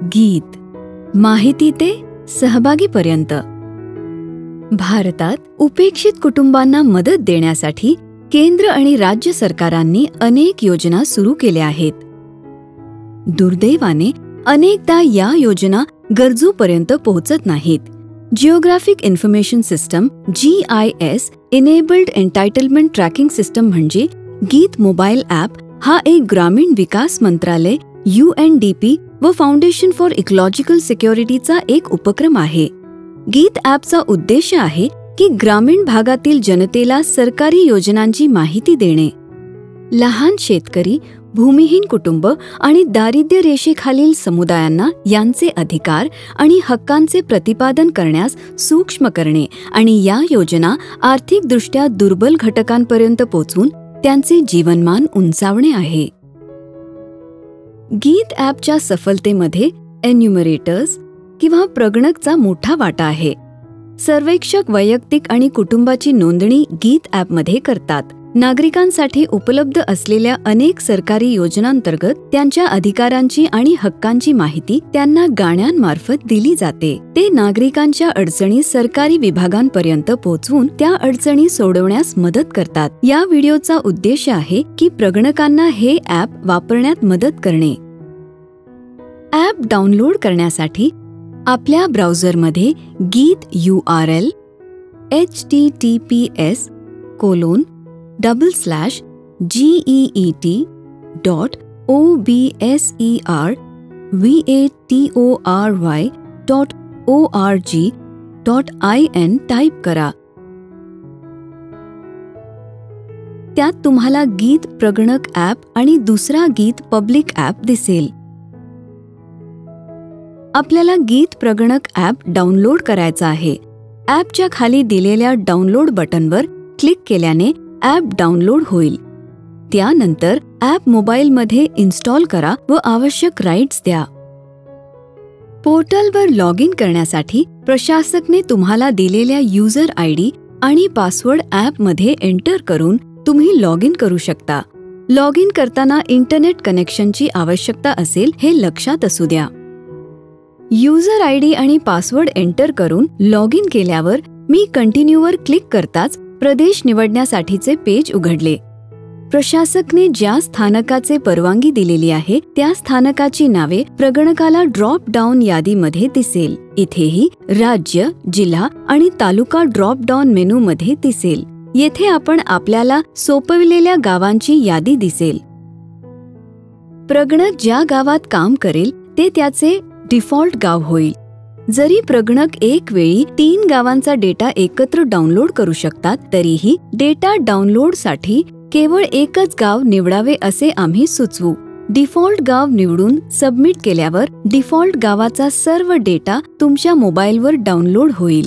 गीत, माहिती ते सहभागीपर्यंत. भारतात उपेक्षित कुटुंबांना मदत देण्यासाठी केंद्र आणि राज्य सरकारांनी अनेक योजना सुरू केल्या आहेत. दुर्दैवाने अनेकदा या योजना गरजूपर्यंत पोहोचत नाहीत. Geographic information system GIS enabled entitlement tracking system म्हणजे गीत मोबाईल ॲप हा एक ग्रामीण विकास मंत्रालय UNDP व फाउंडेशन फॉर इकॉलॉजिकल सिक्युरिटीचा एक उपक्रम आहे. गीत ॲपचा उद्देश आहे की ग्रामीण भागातील जनतेला सरकारी योजनांची माहिती देणे. लहान शेतकरी, भूमिहीन कुटुंब आणि दारिद्र्य रेषेखालील समुदायांना यांचे अधिकार आणि हक्कांचे प्रतिपादन करण्यास सूक्ष्म करणे आणि या योजना आर्थिकदृष्ट्या दुर्बल घटकांपर्यंत पोहोचून त्यांचे जीवनमान उंचावणे आहे. गीत ॲपच्या सफलतेमध्ये एन्युमरेटर्स किंवा प्रगणकचा मोठा वाटा आहे. सर्वेक्षक वैयक्तिक आणि कुटुंबाची नोंदणी गीत ॲपमध्ये करतात. नागरिकांसाठी उपलब्ध असलेल्या अनेक सरकारी योजनांतर्गत त्यांच्या अधिकारांची आणि हक्कांची माहिती त्यांना गाण्यांमार्फत दिली जाते. ते नागरिकांच्या अडचणी सरकारी विभागांपर्यंत पोहोचवून त्या अडचणी सोडवण्यास मदत करतात. या व्हिडिओचा उद्देश आहे की प्रगणकांना हे ॲप वापरण्यात मदत करणे. ॲप डाउनलोड करण्यासाठी आपल्या ब्राउझरमध्ये गीत URL https://GET.obsetory.org.in टाईप करा. त्यात तुम्हाला गीत प्रगणक ॲप आणि दुसरा गीत पब्लिक ॲप दिसेल. आपल्याला गीत प्रगणक ॲप डाउनलोड करायचा आहे. ॲपच्या खाली दिलेल्या डाउनलोड बटनवर क्लिक केल्याने ॲप डाउनलोड होईल. त्यानंतर ॲप मोबाईलमध्ये इन्स्टॉल करा व आवश्यक राईट्स द्या. पोर्टलवर लॉग इन करण्यासाठी प्रशासकने तुम्हाला दिलेल्या युजर ID आणि पासवर्ड ॲपमध्ये एंटर करून तुम्ही लॉग इन करू शकता. लॉग इन करताना इंटरनेट कनेक्शनची आवश्यकता असेल हे लक्षात असू द्या. युजर ID आणि पासवर्ड एंटर करून लॉग इन केल्यावर मी कंटिन्यूवर क्लिक करताच प्रदेश निवडण्यासाठीचे पेज उघडले. प्रशासकने ज्या स्थानकाचे परवानगी दिलेली आहे त्या स्थानकाची नावे प्रगणकाला ड्रॉप डाऊन यादीमध्ये दिसेल. इथेही राज्य, जिल्हा आणि तालुका ड्रॉप डाऊन मेनूमध्ये दिसेल. येथे आपण आपल्याला सोपविलेल्या गावांची यादी दिसेल. प्रगणक ज्या गावात काम करेल ते त्याचे डिफॉल्ट गाव होईल. जरी प्रगणक एक वेळी 3 गावांचा डेटा एकत्र डाउनलोड करू शकतात तरीही डेटा डाउनलोडसाठी केवळ एकच गाव निवडावे असे आम्ही सुचवू. डिफॉल्ट गाव निवडून सबमिट केल्यावर डिफॉल्ट गावाचा सर्व डेटा तुमच्या मोबाईलवर डाउनलोड होईल.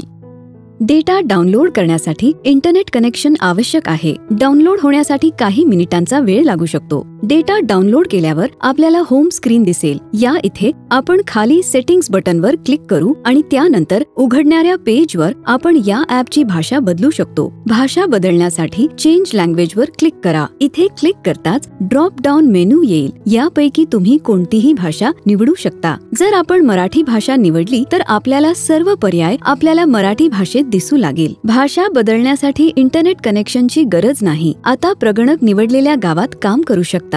डेटा डाउनलोड करण्यासाठी इंटरनेट कनेक्शन आवश्यक आहे. डाउनलोड होण्यासाठी काही मिनिटांचा वेळ लागू शकतो. डेटा डाउनलोड केल्यावर आपल्याला होम स्क्रीन दिसेल. या इथे आपण खाली सेटिंग्स बटनवर क्लिक करू आणि त्यानंतर उघडणाऱ्या पेजवर आपण या ॲपची भाषा बदलू शकतो. भाषा बदलण्यासाठी चेंज लँग्वेजवर क्लिक करा. इथे क्लिक करताच ड्रॉप डाऊन मेनू येईल. यापैकी तुम्ही कोणतीही भाषा निवडू शकता. जर आपण मराठी भाषा निवडली तर आपल्याला सर्व पर्याय आपल्याला मराठी भाषेत दिसू लागेल. भाषा बदलण्यासाठी इंटरनेट कनेक्शनची गरज नाही. आता प्रगणक निवडलेल्या गावात काम करू शकतात.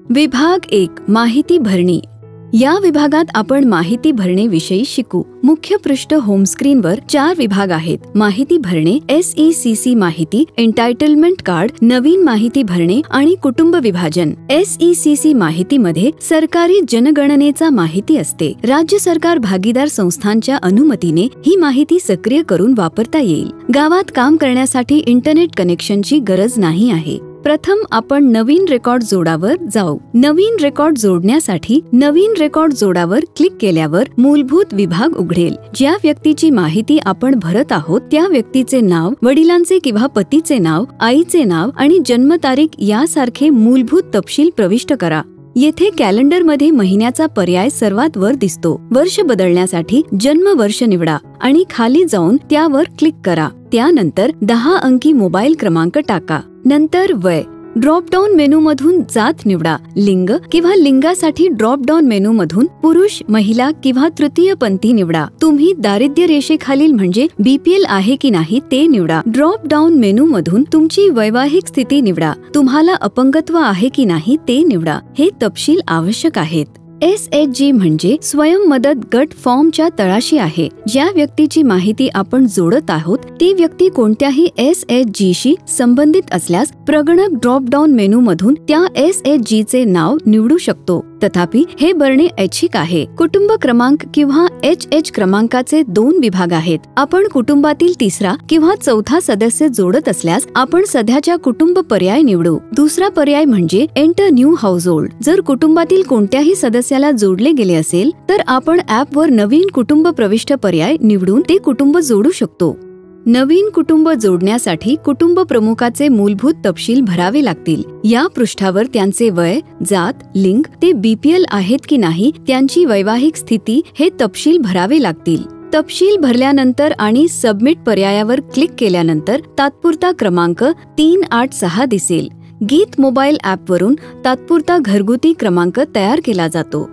विभाग 1 माहिती भरणी. या विभागात आपण माहिती भरणे शिकू. मुख्य पृष्ठ होम स्क्रीनवर 4 विभाग आहेत. माहिती भरणे, SECC माहिती, एंटायटलमेंट कार्ड, नवीन माहिती भरणे आणि कुटुंब विभाजन. SECC माहितीमध्ये सरकारी जनगणनेचा माहिती असते. राज्य सरकार भागीदार संस्थांच्या अनुमतीने ही माहिती सक्रिय करून वापरता येईल. गावात काम करण्यासाठी इंटरनेट कनेक्शनची गरज नाही आहे. प्रथम आपण नवीन रेकॉर्ड जोडावर जाऊ. नवीन रेकॉर्ड जोडण्यासाठी नवीन रेकॉर्ड जोडावर क्लिक केल्यावर मूलभूत विभाग उघडेल. ज्या व्यक्तीची माहिती आपण भरत आहोत त्या व्यक्तीचे नाव, वडिलांचे किंवा पतीचे नाव, आईचे नाव आणि जन्मतारीख यासारखे मूलभूत तपशील प्रविष्ट करा. येथे कॅलेंडरमध्ये महिन्याचा पर्याय सर्वात वर दिसतो. वर्ष बदलण्यासाठी जन्म वर्ष निवडा आणि खाली जाऊन त्यावर क्लिक करा. त्यानंतर 10 अंकी मोबाईल क्रमांक टाका. नंतर वय ड्रॉप डाऊन मेनूमधून जात निवडा. लिंग किंवा लिंगासाठी ड्रॉप डाऊन मेनूमधून पुरुष, महिला किंवा तृतीय पंथी निवडा. तुम्ही दारिद्र्य रेषेखालील म्हणजे BPL आहे की नाही ते निवडा. ड्रॉप डाऊन मेनूमधून तुमची वैवाहिक स्थिती निवडा. तुम्हाला अपंगत्व आहे की नाही ते निवडा. हे तपशील आवश्यक आहेत. SHG म्हणजे स्वयं मदत गट फॉर्मच्या तळाशी आहे. ज्या व्यक्तीची माहिती आपण जोडत आहोत ती व्यक्ती कोणत्याही SHG शी संबंधित असल्यास प्रगणक ड्रॉप डाऊन मेनू मधून त्या SHG चे नाव निवडू शकतो. तथापि हे बरणे ऐच्छिक आहे. कुटुंब क्रमांक किंवा HH क्रमांकाचे 2 विभाग आहेत. आपण कुटुंबातील तिसरा किंवा चौथा सदस्य जोडत असल्यास आपण सध्याच्या कुटुंब पर्याय निवडू. दुसरा पर्याय म्हणजे एंटर न्यू हाऊसहोल्ड. जर कुटुंबातील कोणत्याही सदस्याला जोडले गेले असेल तर आपण ॲपवर नवीन कुटुंब प्रविष्ट पर्याय निवडून ते कुटुंब जोडू शकतो. नवीन कुटुंब जोडण्यासाठी कुटुंब प्रमुखाचे मूलभूत तपशील भरावे लागतील. या पृष्ठावर त्यांचे वय, जात, लिंग, ते BPL आहेत की नाही, त्यांची वैवाहिक स्थिती हे तपशील भरावे लागतील. तपशील भरल्यानंतर आणि सबमिट पर्यायावर क्लिक केल्यानंतर तात्पुरता क्रमांक 386 दिसेल. गीत मोबाईल ॲपवरून तात्पुरता घरगुती क्रमांक तयार केला जातो.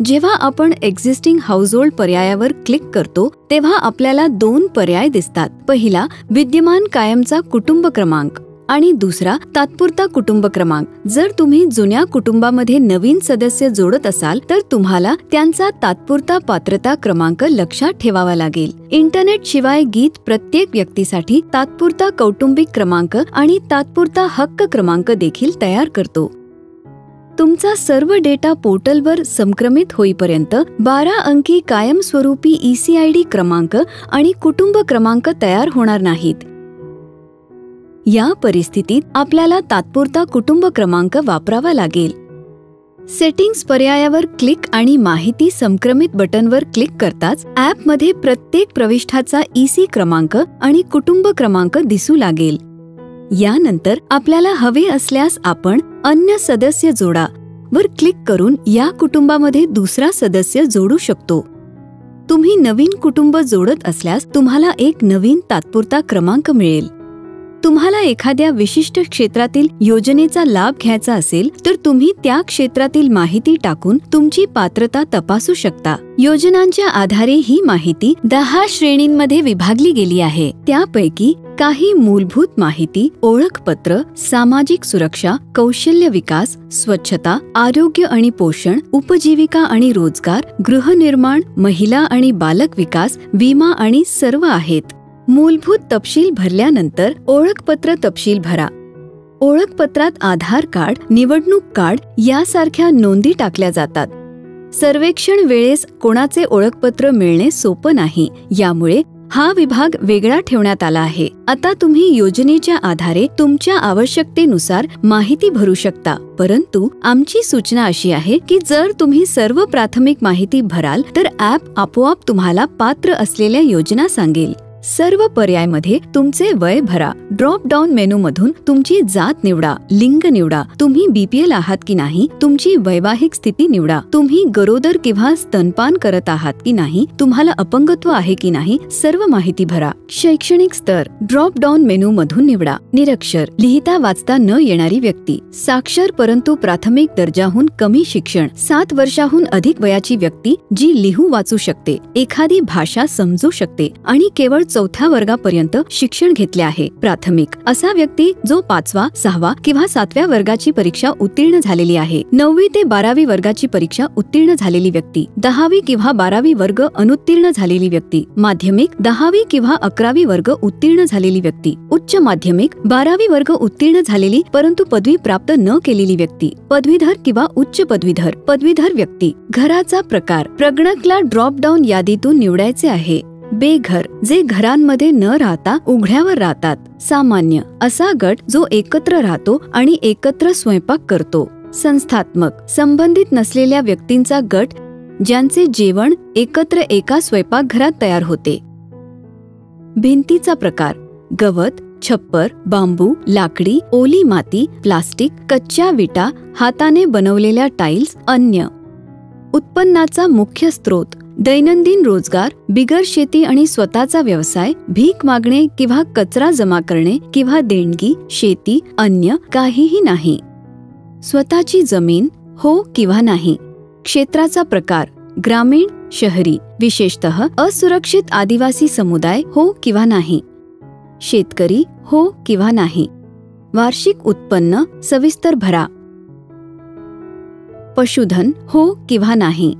जेव्हा आपण एक्झिस्टिंग हाऊसहोल्ड पर्यायावर क्लिक करतो तेव्हा आपल्याला 2 पर्याय दिसतात. पहिला विद्यमान कायमचा कुटुंब क्रमांक आणि दुसरा तात्पुरता कुटुंब क्रमांक. जर तुम्ही जुन्या कुटुंबामध्ये नवीन सदस्य जोडत असाल तर तुम्हाला त्यांचा तात्पुरता पात्रता क्रमांक लक्षात ठेवावा लागेल. इंटरनेट शिवाय गीत प्रत्येक व्यक्तीसाठी तात्पुरता कौटुंबिक क्रमांक आणि तात्पुरता हक्क क्रमांक देखील तयार करतो. तुमचा सर्व डेटा पोर्टलवर संक्रमित होईपर्यंत 12 अंकी कायमस्वरूपी ECID क्रमांक आणि कुटुंब क्रमांक तयार होणार नाहीत. या परिस्थितीत आपल्याला तात्पुरता कुटुंब क्रमांक वापरावा लागेल. सेटिंग्स पर्यायावर क्लिक आणि माहिती संक्रमित बटनवर क्लिक करताच ॲपमध्ये प्रत्येक प्रविष्ठाचा EC क्रमांक आणि कुटुंब क्रमांक दिसू लागेल. यानंतर आपल्याला हवे असल्यास आपण अन्य सदस्य जोडा वर क्लिक करून या कुटुंबामध्ये दुसरा सदस्य जोडू शकतो. तुम्ही नवीन कुटुंब जोडत असल्यास तुम्हाला एक नवीन तात्पुरता क्रमांक मिळेल. तुम्हाला एखाद्या विशिष्ट क्षेत्रातील योजनेचा लाभ घ्यायचा असेल तर तुम्ही त्या क्षेत्रातील माहिती टाकून तुमची पात्रता तपासू शकता. योजनांच्या आधारे ही माहिती 10 श्रेणींमध्ये विभागली गेली आहे. त्यापैकी काही मूलभूत माहिती, ओळखपत्र, सामाजिक सुरक्षा, कौशल्य विकास, स्वच्छता, आरोग्य आणि पोषण, उपजीविका आणि रोजगार, गृहनिर्माण, महिला आणि बालक विकास, विमा आणि सर्व आहेत. मूलभूत तपशील भरल्यानंतर ओळखपत्र तपशील भरा. ओळखपत्रात आधार कार्ड, निवडणूक कार्ड यासारख्या नोंदी टाकल्या जातात. सर्वेक्षण वेळेस कोणाचे ओळखपत्र मिळणे सोपं नाही, यामुळे हा विभाग वेगळा ठेवण्यात आला आहे. आता तुम्ही योजनेच्या आधारे तुमच्या आवश्यकतेनुसार माहिती भरू शकता. परंतु आमची सूचना अशी आहे की जर तुम्ही सर्व प्राथमिक माहिती भराल तर ॲप आपोआप तुम्हाला पात्र असलेल्या योजना सांगेल. सर्व पर्यायमध्ये तुमचे वय भरा. ड्रॉप डाऊन मेनू मधून तुमची जात निवडा, लिंग निवडा, तुम्ही BPL आहात की नाही, तुमची वैवाहिक स्थिती निवडा, तुम्ही गरोदर किंवा स्तनपान करत आहात की नाही, तुम्हाला अपंगत्व आहे की नाही, सर्व माहिती भरा. शैक्षणिक स्तर ड्रॉप डाऊन मेनू मधून निवडा. निरक्षर, लिहिता वाचता न येणारी व्यक्ती, साक्षर परंतु प्राथमिक दर्जाहून कमी शिक्षण, 7 वर्षाहून अधिक वयाची व्यक्ती जी लिहू वाचू शकते, एखादी भाषा समजू शकते आणि केवळ 4थ्या वर्गापर्यंत शिक्षण घेतले आहे. प्राथमिक असा व्यक्ती जो 5वा, 6वा किंवा 7व्या वर्गाची परीक्षा उत्तीर्ण झालेली आहे. 9वी ते 12वी वर्गाची परीक्षा उत्तीर्ण झालेली व्यक्ती, 10वी किंवा 12वी वर्ग अनुत्तीर्ण झालेली व्यक्ती, माध्यमिक 10वी किंवा 11वी वर्ग उत्तीर्ण झालेली व्यक्ती, उच्च माध्यमिक 12वी वर्ग उत्तीर्ण झालेली परंतु पदवी प्राप्त न केलेली व्यक्ती, पदवीधर किंवा उच्च पदवीधर व्यक्ती. घराचा प्रकार प्रगणकला ड्रॉप डाऊन यादीतून निवडायचे आहे. बेघर, जे घरांमध्ये न राहता उघड्यावर राहतात. सामान्य असा गट जो एकत्र राहतो आणि एकत्र स्वयंपाक करतो. संस्थात्मक, संबंधित नसलेल्या व्यक्तींचा गट ज्यांचे जेवण एकत्र एका स्वयंपाकघरात तयार होते. भिंतीचा प्रकार गवत, छप्पर, बांबू, लाकडी, ओली माती, प्लास्टिक, कच्च्या विटा, हाताने बनवलेल्या टाइल्स, अन्य. उत्पन्नाचा मुख्य स्रोत दैनंदिन रोजगार, बिगर शेती आणि स्वतःचा व्यवसाय, भीक मागणे किंवा कचरा जमा करणे किंवा देणगी, शेती, अन्य काहीही नाही. स्वतःची जमीन, हो किंवा नाही. क्षेत्राचा प्रकार, ग्रामीण, शहरी, विशेषतः असुरक्षित आदिवासी समुदाय, हो किंवा नाही. शेतकरी, हो किंवा नाही. वार्षिक उत्पन्न सविस्तर भरा. पशुधन, हो किंवा नाही.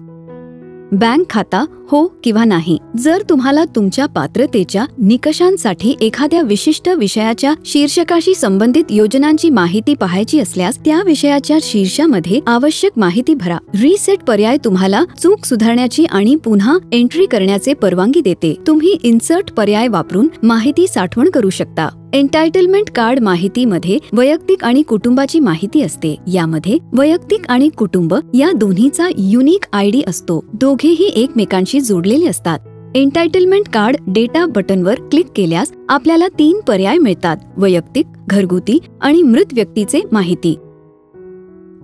बँक खाता, हो किंवा नाही. जर तुम्हाला तुमच्या पात्रतेच्या निकषांसाठी एखाद्या विशिष्ट विषयाच्या शीर्षकाशी संबंधित योजनांची माहिती पाहायची असल्यास त्या विषयाच्या शीर्षामध्ये आवश्यक माहिती भरा. रिसेट पर्याय तुम्हाला चूक सुधारण्याची आणि पुन्हा एंट्री करण्याचे परवानगी देते. तुम्ही इन्सर्ट पर्याय वापरून माहिती साठवण करू शकता. एन्टायटलमेंट कार्ड माहितीमध्ये वैयक्तिक आणि कुटुंबाची माहिती असते. यामध्ये वैयक्तिक आणि कुटुंब या दोन्हीचा युनिक आयडी असतो. दोघेही एकमेकांशी जोडलेले असतात. एन्टायटलमेंट कार्ड डेटा बटनवर क्लिक केल्यास आपल्याला 3 पर्याय मिळतात: वैयक्तिक, घरगुती आणि मृत व्यक्तीचे माहिती.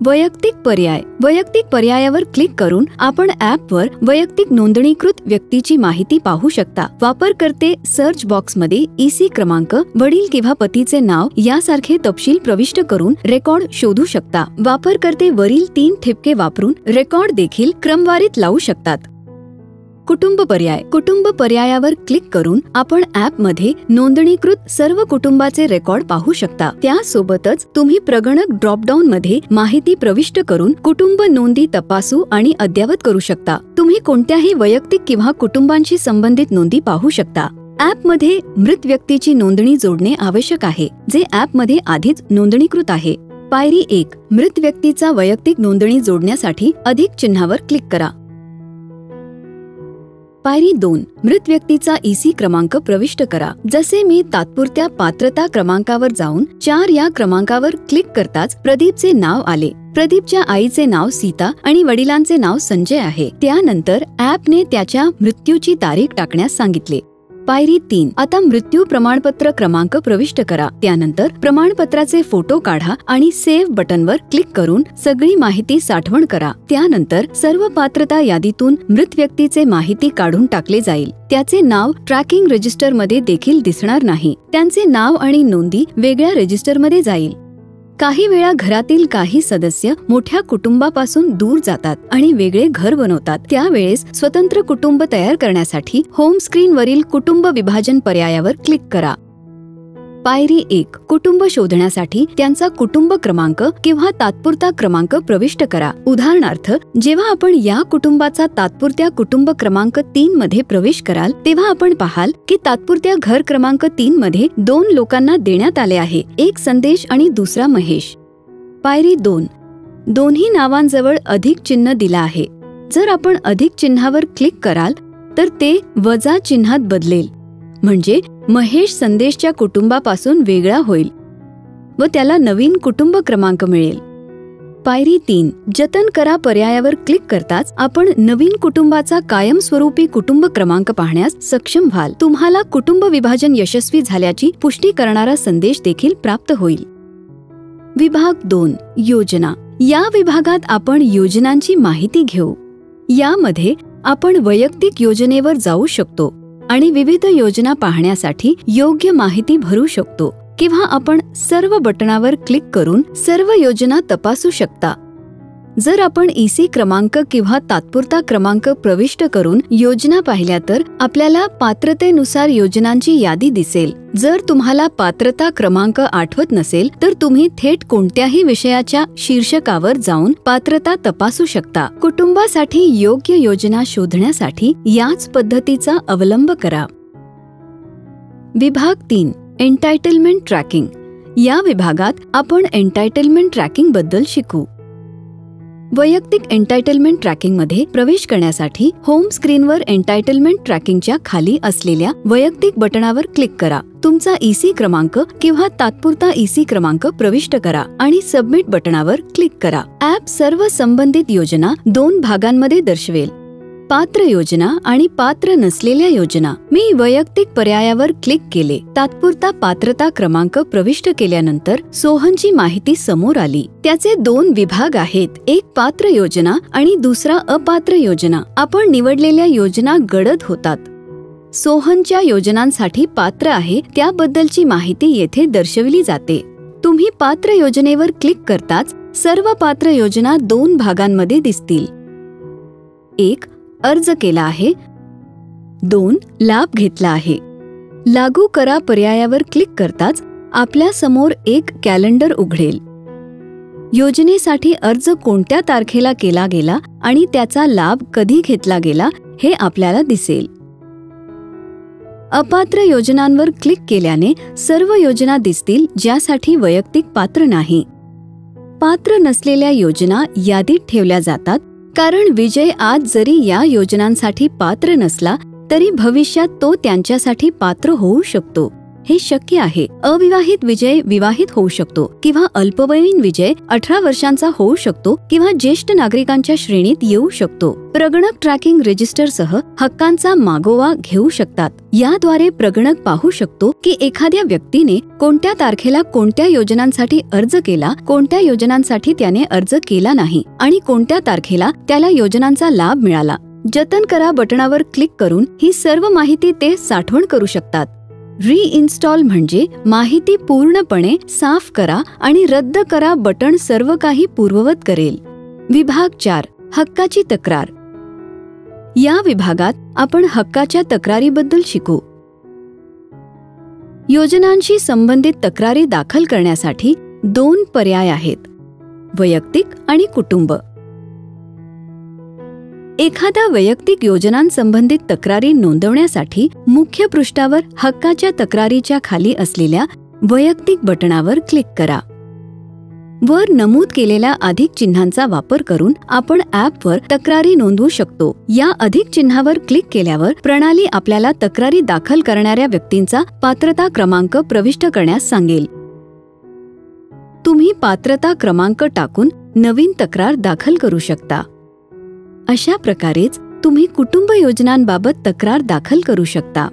वैयक्तिक पर्याय. वैयक्तिक पर्यायावर क्लिक करून आपण ॲपवर वैयक्तिक नोंदणीकृत व्यक्तीची माहिती पाहू शकता. वापरकर्ते सर्च बॉक्समध्ये ईसी क्रमांक, वडील किंवा पतीचे नाव यासारखे तपशील प्रविष्ट करून रेकॉर्ड शोधू शकता. वापरकर्ते वरील 3 ठिपके वापरून रेकॉर्ड देखील क्रमवारीत लावू शकतात. कुटुंब पर्याय. कुटुंब पर्यायावर क्लिक करून आपण ॲपमध्ये नोंदणीकृत सर्व कुटुंबाचे रेकॉर्ड पाहू शकता. त्यासोबतच तुम्ही प्रगणक ड्रॉपडाऊन मध्ये माहिती प्रविष्ट करून कुटुंब नोंदी तपासू आणि अद्ययावत करू शकता. तुम्ही कोणत्याही वैयक्तिक किंवा कुटुंबांशी संबंधित नोंदी पाहू शकता. ॲपमध्ये मृत व्यक्तीची नोंदणी जोडणे आवश्यक आहे, जे ॲपमध्ये आधीच नोंदणीकृत आहे. पायरी 1. मृत व्यक्तीचा वैयक्तिक नोंदणी जोडण्यासाठी अधिक चिन्हावर क्लिक करा. पायरी 2. मृत व्यक्तीचा ईसी क्रमांक प्रविष्ट करा. जसे मी तात्पुरत्या पात्रता क्रमांकावर जाऊन 4 या क्रमांकावर क्लिक करताच प्रदीपचे नाव आले. प्रदीपच्या आईचे नाव सीता आणि वडिलांचे नाव संजय आहे. त्यानंतर ॲपने त्याच्या मृत्यूची तारीख टाकण्यास सांगितले. पायरी 3. आता मृत्यू प्रमाणपत्र क्रमांक प्रविष्ट करा. त्यानंतर प्रमाणपत्राचे फोटो काढा आणि सेव्ह बटनवर क्लिक करून सगळी माहिती साठवण करा. त्यानंतर सर्व पात्रता यादीतून मृत व्यक्तीचे माहिती काढून टाकले जाईल. त्याचे नाव ट्रॅकिंग रजिस्टरमध्ये देखील दिसणार नाही. त्यांचे नाव आणि नोंदी वेगळ्या रजिस्टरमध्ये जाईल. काही वेळा घरातील काही सदस्य मोठ्या कुटुंबापासून दूर जातात आणि वेगळे घर बनवतात. त्यावेळेस स्वतंत्र कुटुंब तयार करण्यासाठी होम स्क्रीनवरील कुटुंब विभाजन पर्यायावर क्लिक करा. पायरी 1. कुटुंब शोधण्यासाठी त्यांचा कुटुंब क्रमांक किंवा तात्पुरता क्रमांक प्रविष्ट करा. उदाहरणार्थ, जेव्हा आपण या कुटुंबाचा तात्पुरत्या कुटुंब क्रमांक 3 मध्ये प्रवेश कराल तेव्हा आपण पाहाल की तात्पुरत्या घर क्रमांक 3 मध्ये 2 लोकांना देण्यात आले आहे, एक संदेश आणि दुसरा महेश. पायरी 2. दोन्ही नावांजवळ अधिक चिन्ह दिला आहे. जर आपण अधिक चिन्हावर क्लिक कराल तर ते वजा चिन्हात बदलेल, म्हणजे महेश संदेशच्या कुटुंबापासून वेगळा होईल व त्याला नवीन कुटुंब क्रमांक मिळेल. पायरी 3. जतन करा पर्यायावर क्लिक करताच आपण नवीन कुटुंबाचा कायमस्वरूपी कुटुंब क्रमांक पाहण्यास सक्षम व्हाल. तुम्हाला कुटुंब विभाजन यशस्वी झाल्याची पुष्टी करणारा संदेश देखील प्राप्त होईल. विभाग 2. योजना. या विभागात आपण योजनांची माहिती घेऊ. यामध्ये आपण वैयक्तिक योजनेवर जाऊ शकतो आणि विविध योजना पाहण्यासाठी योग्य माहिती भरू शकतो किंवा आपण सर्व बटणावर क्लिक करून सर्व योजना तपासू शकता. जर आपण ईसी क्रमांक किंवा तात्पुरता क्रमांक प्रविष्ट करून योजना पाहिल्या तर आपल्याला पात्रतेनुसार योजनांची यादी दिसेल. जर तुम्हाला पात्रता क्रमांक आठवत नसेल तर तुम्ही थेट कोणत्याही विषयाच्या शीर्षकावर जाऊन पात्रता तपासू शकता. कुटुंबासाठी योग्य योजना शोधण्यासाठी याच पद्धतीचा अवलंब करा. विभाग 3. एन्टायटलमेंट ट्रॅकिंग. या विभागात आपण एन्टायटलमेंट ट्रॅकिंग बद्दल शिकू. वैयक्तिक एन्टायटलमेंट ट्रॅकिंगमध्ये प्रवेश करण्यासाठी होम स्क्रीनवर एन्टायटलमेंट ट्रॅकिंगच्या खाली असलेल्या वैयक्तिक बटणावर क्लिक करा. तुमचा ईसी क्रमांक किंवा तात्पुरता ईसी क्रमांक प्रविष्ट करा आणि सबमिट बटणावर क्लिक करा. ॲप सर्व संबंधित योजना 2 भागांमध्ये दर्शवेल. पात्र योजना आणि पात्र नसलेल्या योजना. मी वैयक्तिक पर्यायावर क्लिक केले. तात्पुरता पात्रता क्रमांक प्रविष्ट केल्यानंतर सोहनची माहिती समोर आली. त्याचे 2 विभाग आहेत, एक पात्र योजना आणि दुसरा अपात्र योजना. आपण निवडलेल्या योजना गडद होतात. सोहनच्या योजनांसाठी पात्र आहे त्याबद्दलची माहिती येथे दर्शविली जाते. तुम्ही पात्र योजनेवर क्लिक करताच सर्व पात्र योजना 2 भागांमध्ये दिसतील. 1. अर्ज केला आहे. 2. लाभ घेतला आहे. लागू करा पर्यायावर क्लिक करताच आपल्या समोर एक कॅलेंडर उघडेल. योजनेसाठी अर्ज कोणत्या तारखेला केला गेला आणि त्याचा लाभ कधी घेतला गेला हे आपल्याला दिसेल. अपात्र योजनांवर क्लिक केल्याने सर्व योजना दिसतील ज्यासाठी वैयक्तिक पात्र नाही. पात्र नसलेल्या योजना यादीत ठेवल्या जातात, कारण विजय आज जरी या योजनांसाठी पात्र नसला तरी भविष्यात तो त्यांच्यासाठी पात्र होऊ शकतो. हे शक्य आहे. अविवाहित विजय विवाहित होऊ शकतो किंवा अल्पवयीन विजय 18 वर्षांचा होऊ शकतो किंवा ज्येष्ठ नागरिकांच्या श्रेणीत येऊ शकतो. प्रगणक ट्रॅकिंग रजिस्टरसह हक्कांचा मागोवा घेऊ शकतात. याद्वारे प्रगणक पाहू शकतो की एखाद्या व्यक्तीने कोणत्या तारखेला कोणत्या योजनांसाठी अर्ज केला, कोणत्या योजनांसाठी त्याने अर्ज केला नाही आणि कोणत्या तारखेला त्याला योजनांचा लाभ मिळाला. जतन करा बटणावर क्लिक करून ही सर्व माहिती ते साठवण करू शकतात. रिइन्स्टॉल म्हणजे माहिती पूर्णपणे साफ करा आणि रद्द करा बटण सर्व काही पूर्ववत करेल. विभाग 4. हक्काची तक्रार. या विभागात आपण हक्काच्या तक्रारीबद्दल शिकू. योजनांशी संबंधित तक्रारी दाखल करण्यासाठी 2 पर्याय आहेत, वैयक्तिक आणि कुटुंब. एखाद्या वैयक्तिक योजनांसंबंधित तक्रारी नोंदवण्यासाठी मुख्य पृष्ठावर हक्काच्या तक्रारीच्या खाली असलेल्या वैयक्तिक बटणावर क्लिक करा. वर नमूद केलेल्या अधिक चिन्हांचा वापर करून आपण ॲपवर तक्रारी नोंदवू शकतो. या अधिक चिन्हावर क्लिक केल्यावर प्रणाली आपल्याला तक्रारी दाखल करणाऱ्या व्यक्तींचा पात्रता क्रमांक प्रविष्ट करण्यास सांगेल. तुम्ही पात्रता क्रमांक टाकून नवीन तक्रार दाखल करू शकता. अशा प्रकारेच तुम्ही कुटुंब योजनांबाबत तक्रार दाखल करू शकता.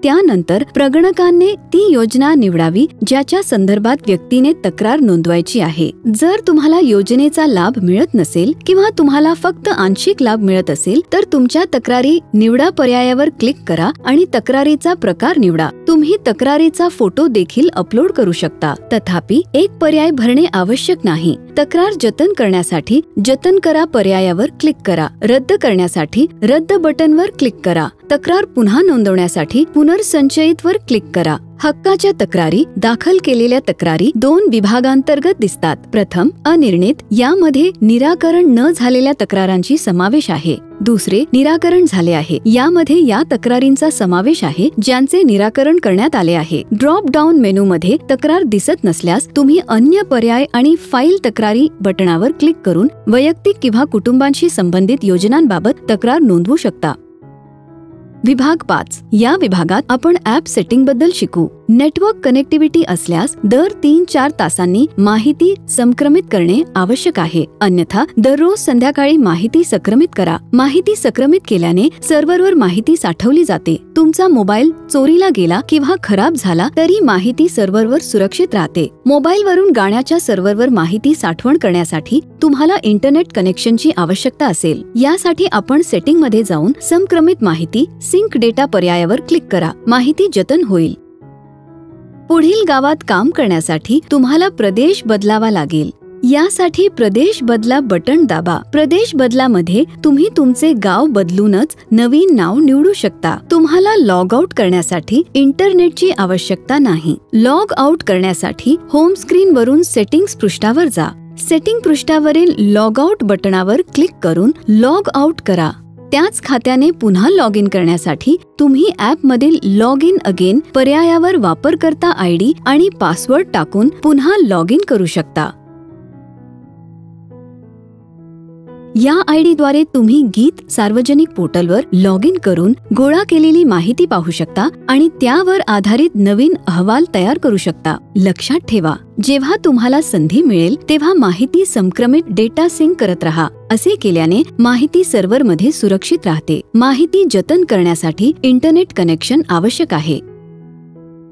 त्यानंतर प्रगणकाने ती योजना निवडावी ज्याच्या संदर्भात व्यक्तीने तक्रार नोंदवायची आहे. जर तुम्हाला योजनेचा लाभ मिळत नसेल किंवा तुम्हाला फक्त आंशिक लाभ मिळत असेल तर तुमच्या तक्रारी निवडा पर्यायावर क्लिक करा आणि तक्रारीचा प्रकार निवडा. तुम्ही तक्रारीचा फोटो देखील अपलोड करू शकता. तथापि एक पर्याय भरणे आवश्यक नाही. तक्रार जतन करण्यासाठी जतन करा पर्यायावर क्लिक करा. रद्द करण्यासाठी रद्द बटनवर क्लिक करा. तक्रार पुन्हा नोंदवण्यासाठी पुनर्संचयित वर क्लिक करा. हक्काच्या तक्रारी दाखल केलेल्या तक्रारी 2 विभागांतर्गत दिसतात. प्रथम अनिर्णित, यामध्ये निराकरण न झालेल्या तक्रारांची समावेश आहे. दुसरे निराकरण झाले आहे, यामध्ये या तक्रारींचा समावेश आहे ज्यांचे निराकरण करण्यात आले आहे. ड्रॉप डाऊन मेनूमध्ये तक्रार दिसत नसल्यास तुम्ही अन्य पर्याय आणि फाईल तक्रारी बटणावर क्लिक करून वैयक्तिक किंवा कुटुंबांशी संबंधित योजनांबाबत तक्रार नोंदवू शकता. विभाग 5. या विभागात आपण ॲप सेटिंग बद्दल शिकू. नेटवर्क कनेक्टिव्हिटी असल्यास दर 3-4 तासांनी माहिती संक्रमित करणे आवश्यक आहे. अन्यथा दररोज संध्याकाळी माहिती संक्रमित करा. माहिती संक्रमित केल्याने सर्व्हरवर माहिती साठवली जाते. तुमचा मोबाईल चोरीला गेला किंवा खराब झाला तरी माहिती सर्व्हरवर सुरक्षित राहते. मोबाईलवरून गाण्याच्या सर्व्हरवर माहिती साठवण करण्यासाठी तुम्हाला इंटरनेट कनेक्शनची आवश्यकता असेल. यासाठी आपण सेटिंगमध्ये जाऊन संक्रमित माहिती सिंक डेटा पर्यायावर क्लिक करा. माहिती जतन होईल. पुढील गावात काम करण्यासाठी तुम्हाला प्रदेश बदलावा लागेल. यासाठी प्रदेश बदला बटण दाबा. प्रदेश बदलामध्ये तुम्ही तुमचे गाव बदलूनच नवीन नाव निवडू शकता. तुम्हाला लॉग आउट करण्यासाठी इंटरनेटची आवश्यकता नाही. लॉग आउट करण्यासाठी होम स्क्रीन वरून सेटिंग्स पृष्ठावर जा. सेटिंग पृष्ठावरील लॉग आउट बटणावर क्लिक करून लॉग आउट करा. त्याच खात्याने पुन्हा लॉग इन करण्यासाठी तुम्ही ॲपमधील लॉग इन अगेन पर्यायावर वापरकर्ता आयडी आणि पासवर्ड टाकून पुन्हा लॉग इन करू शकता. या आयडी द्वारे तुम्ही गीत सार्वजनिक पोर्टलवर लॉग इन करून गोळा केलेली माहिती पाहू शकता आणि त्यावर आधारित नवीन अहवाल तयार करू शकता. लक्षात ठेवा, जेव्हा तुम्हाला संधी मिळेल तेव्हा माहिती समक्रमित डेटा सिंक करत रहा. असे केल्याने माहिती सर्व्हरमध्ये सुरक्षित राहते. माहिती जतन करण्यासाठी इंटरनेट कनेक्शन आवश्यक आहे.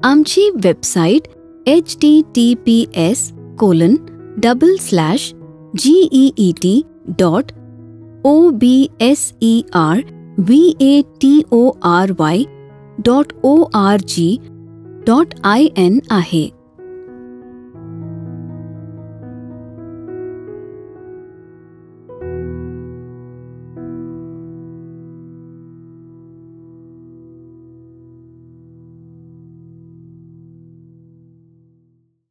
आमची वेबसाईट https://geet.observatory.org.in आहे.